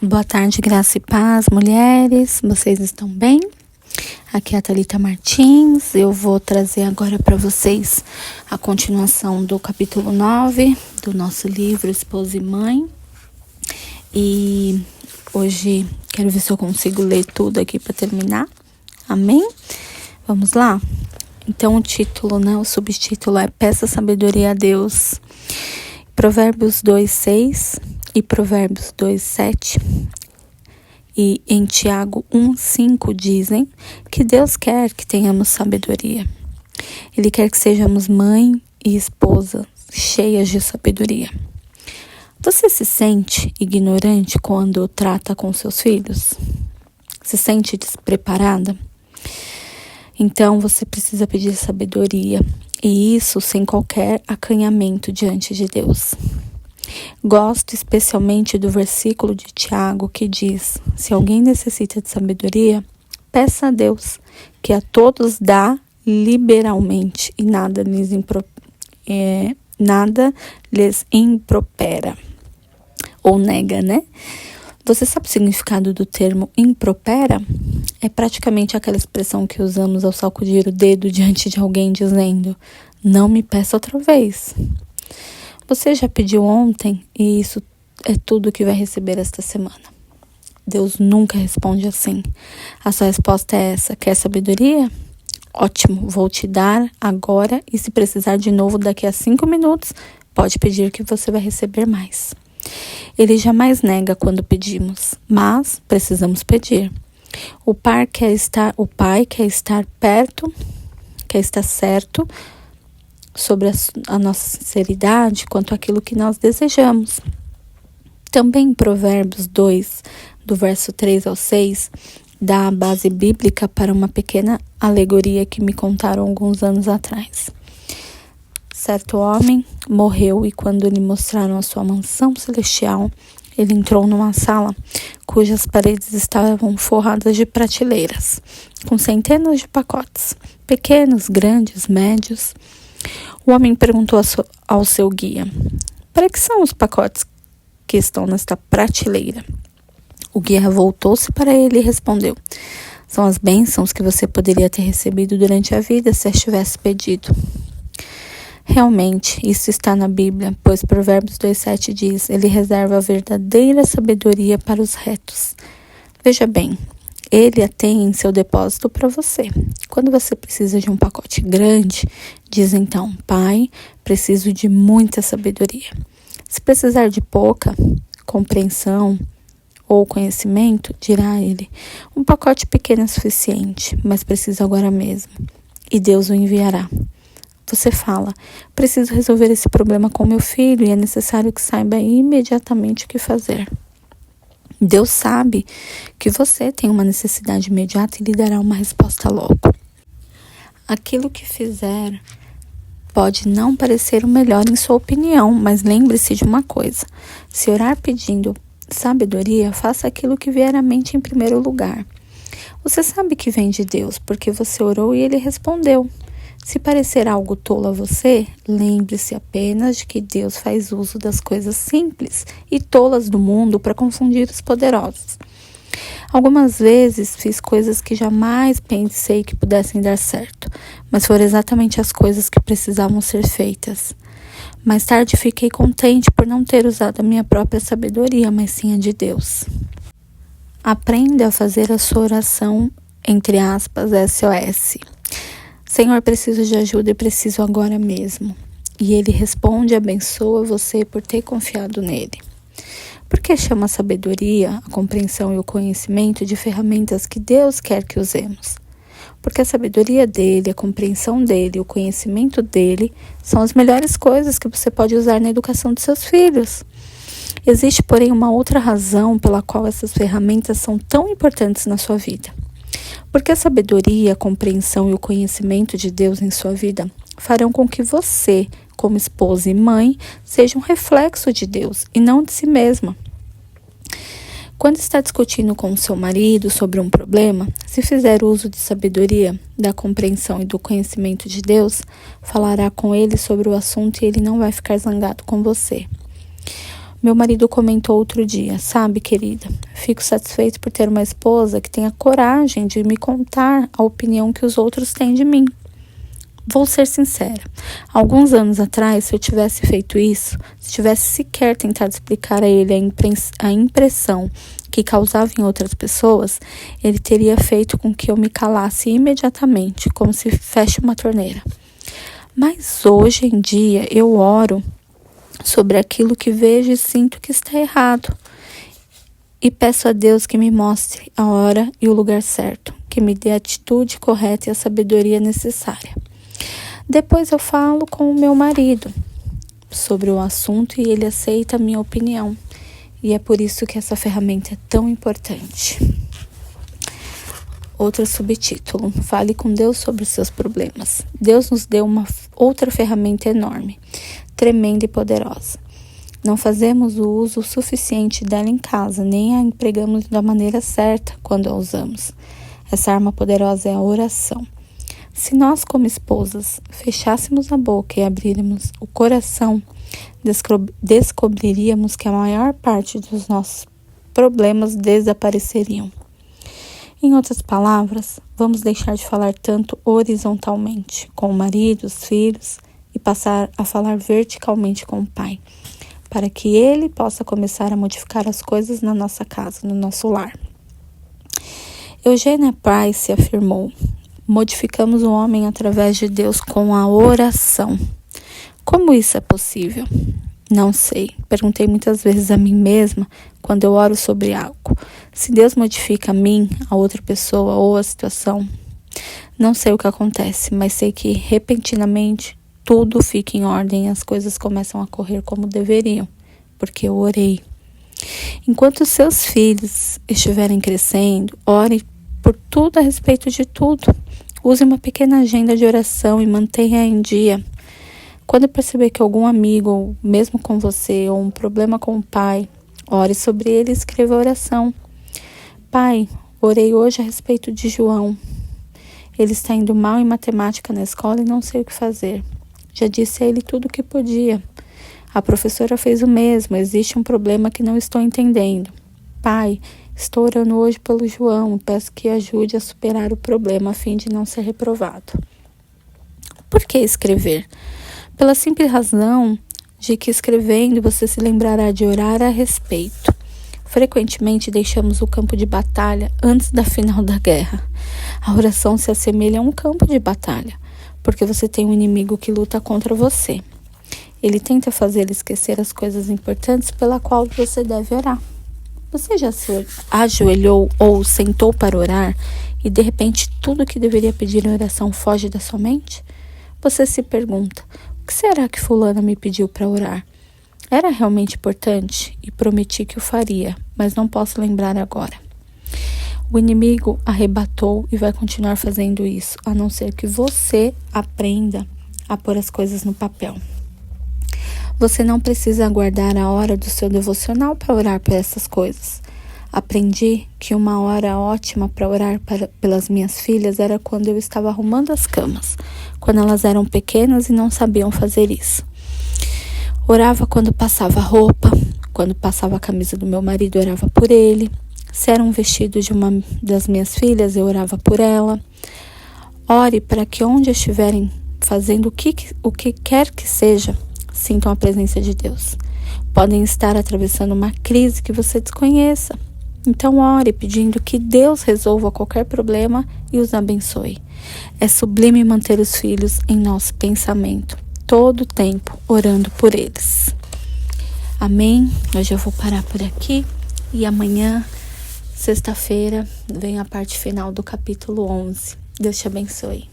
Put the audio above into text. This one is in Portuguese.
Boa tarde, graça e paz, mulheres. Vocês estão bem? Aqui é a Thalita Martins. Eu vou trazer agora para vocês a continuação do capítulo 9 do nosso livro Esposa e Mãe. E hoje quero ver se eu consigo ler tudo aqui para terminar. Amém? Vamos lá? Então o título, o subtítulo é Peça Sabedoria a Deus. Provérbios 2:6 e Provérbios 2:7 e em Tiago 1:5 dizem que Deus quer que tenhamos sabedoria. Ele quer que sejamos mãe e esposa cheias de sabedoria. Você se sente ignorante quando trata com seus filhos? Se sente despreparada? Então você precisa pedir sabedoria, e isso sem qualquer acanhamento diante de Deus. Gosto especialmente do versículo de Tiago que diz: se alguém necessita de sabedoria, peça a Deus, que a todos dá liberalmente e nada lhes impropera. Ou nega, né? Você sabe o significado do termo impropera? É praticamente aquela expressão que usamos ao sacudir o dedo diante de alguém dizendo: não me peça outra vez. Você já pediu ontem e isso é tudo que vai receber esta semana. Deus nunca responde assim. A sua resposta é essa: quer sabedoria? Ótimo, vou te dar agora, e se precisar de novo daqui a 5 minutos, pode pedir que você vai receber mais. Ele jamais nega quando pedimos, mas precisamos pedir. O pai quer estar perto, quer estar certo sobre a nossa sinceridade quanto àquilo que nós desejamos. Também em Provérbios 2, do verso 3 ao 6, dá a base bíblica para uma pequena alegoria que me contaram alguns anos atrás. Certo homem morreu e quando lhe mostraram a sua mansão celestial, ele entrou numa sala cujas paredes estavam forradas de prateleiras, com centenas de pacotes, pequenos, grandes, médios. O homem perguntou ao seu guia: para que são os pacotes que estão nesta prateleira? O guia voltou-se para ele e respondeu: são as bênçãos que você poderia ter recebido durante a vida se as tivesse pedido. Realmente, isso está na Bíblia, pois Provérbios 2:7 diz: ele reserva a verdadeira sabedoria para os retos. Veja bem, ele a tem em seu depósito para você. Quando você precisa de um pacote grande, diz então: Pai, preciso de muita sabedoria. Se precisar de pouca compreensão ou conhecimento, dirá ele: um pacote pequeno é suficiente, mas preciso agora mesmo. E Deus o enviará. Você fala: preciso resolver esse problema com meu filho e é necessário que saiba imediatamente o que fazer. Deus sabe que você tem uma necessidade imediata e lhe dará uma resposta logo. Aquilo que fizer pode não parecer o melhor em sua opinião, mas lembre-se de uma coisa: se orar pedindo sabedoria, faça aquilo que vier à mente em primeiro lugar. Você sabe que vem de Deus, porque você orou e ele respondeu. Se parecer algo tolo a você, lembre-se apenas de que Deus faz uso das coisas simples e tolas do mundo para confundir os poderosos. Algumas vezes fiz coisas que jamais pensei que pudessem dar certo, mas foram exatamente as coisas que precisavam ser feitas. Mais tarde fiquei contente por não ter usado a minha própria sabedoria, mas sim a de Deus. Aprenda a fazer a sua oração, entre aspas, SOS. Senhor, preciso de ajuda e preciso agora mesmo. E ele responde e abençoa você por ter confiado nele. Por que chama a sabedoria, a compreensão e o conhecimento de ferramentas que Deus quer que usemos? Porque a sabedoria dele, a compreensão dele, o conhecimento dele são as melhores coisas que você pode usar na educação de seus filhos. Existe, porém, uma outra razão pela qual essas ferramentas são tão importantes na sua vida. Porque a sabedoria, a compreensão e o conhecimento de Deus em sua vida farão com que você, como esposa e mãe, seja um reflexo de Deus e não de si mesma. Quando está discutindo com o seu marido sobre um problema, se fizer uso de sabedoria, da compreensão e do conhecimento de Deus, falará com ele sobre o assunto e ele não vai ficar zangado com você. Meu marido comentou outro dia: sabe, querida, fico satisfeito por ter uma esposa que tenha coragem de me contar a opinião que os outros têm de mim. Vou ser sincera, alguns anos atrás, se eu tivesse feito isso, se tivesse sequer tentado explicar a ele a impressão que causava em outras pessoas, ele teria feito com que eu me calasse imediatamente, como se feche uma torneira. Mas hoje em dia eu oro sobre aquilo que vejo e sinto que está errado. E peço a Deus que me mostre a hora e o lugar certo, que me dê a atitude correta e a sabedoria necessária. Depois eu falo com o meu marido sobre o assunto e ele aceita a minha opinião. E é por isso que essa ferramenta é tão importante. Outro subtítulo: fale com Deus sobre os seus problemas. Deus nos deu uma outra ferramenta enorme, tremenda e poderosa. Não fazemos o uso suficiente dela em casa, nem a empregamos da maneira certa quando a usamos. Essa arma poderosa é a oração. Se nós, como esposas, fechássemos a boca e abríssemos o coração, descobriríamos que a maior parte dos nossos problemas desapareceriam. Em outras palavras, vamos deixar de falar tanto horizontalmente com o marido, os filhos, e passar a falar verticalmente com o Pai, para que Ele possa começar a modificar as coisas na nossa casa, no nosso lar. Eugênia Price afirmou: modificamos o homem através de Deus com a oração. Como isso é possível? Não sei. Perguntei muitas vezes a mim mesma quando eu oro sobre algo. Se Deus modifica a mim, a outra pessoa ou a situação, não sei o que acontece, mas sei que repentinamente tudo fica em ordem e as coisas começam a correr como deveriam, porque eu orei. Enquanto seus filhos estiverem crescendo, ore por tudo a respeito de tudo. Use uma pequena agenda de oração e mantenha em dia. Quando perceber que algum amigo, ou mesmo com você, ou um problema com o pai, ore sobre ele e escreva a oração. Pai, orei hoje a respeito de João. Ele está indo mal em matemática na escola e não sei o que fazer. Já disse a ele tudo o que podia. A professora fez o mesmo. Existe um problema que não estou entendendo. Pai, estou orando hoje pelo João e peço que ajude a superar o problema a fim de não ser reprovado. Por que escrever? Pela simples razão de que escrevendo você se lembrará de orar a respeito. Frequentemente deixamos o campo de batalha antes da final da guerra. A oração se assemelha a um campo de batalha, porque você tem um inimigo que luta contra você. Ele tenta fazer esquecer as coisas importantes pela qual você deve orar. Você já se ajoelhou ou sentou para orar e de repente tudo que deveria pedir em oração foge da sua mente? Você se pergunta: o que será que fulana me pediu para orar? Era realmente importante e prometi que o faria, mas não posso lembrar agora. O inimigo arrebatou e vai continuar fazendo isso, a não ser que você aprenda a pôr as coisas no papel. Você não precisa aguardar a hora do seu devocional para orar por essas coisas. Aprendi que uma hora ótima para orar pelas minhas filhas era quando eu estava arrumando as camas, quando elas eram pequenas e não sabiam fazer isso. Orava quando passava a roupa, quando passava a camisa do meu marido, eu orava por ele. Se era um vestido de uma das minhas filhas, eu orava por ela. Ore para que onde estiverem fazendo o que quer que seja, sintam a presença de Deus. Podem estar atravessando uma crise que você desconheça. Então ore pedindo que Deus resolva qualquer problema e os abençoe. É sublime manter os filhos em nosso pensamento, todo o tempo, orando por eles. Amém? Hoje eu vou parar por aqui e amanhã, sexta-feira, vem a parte final do capítulo 11. Deus te abençoe.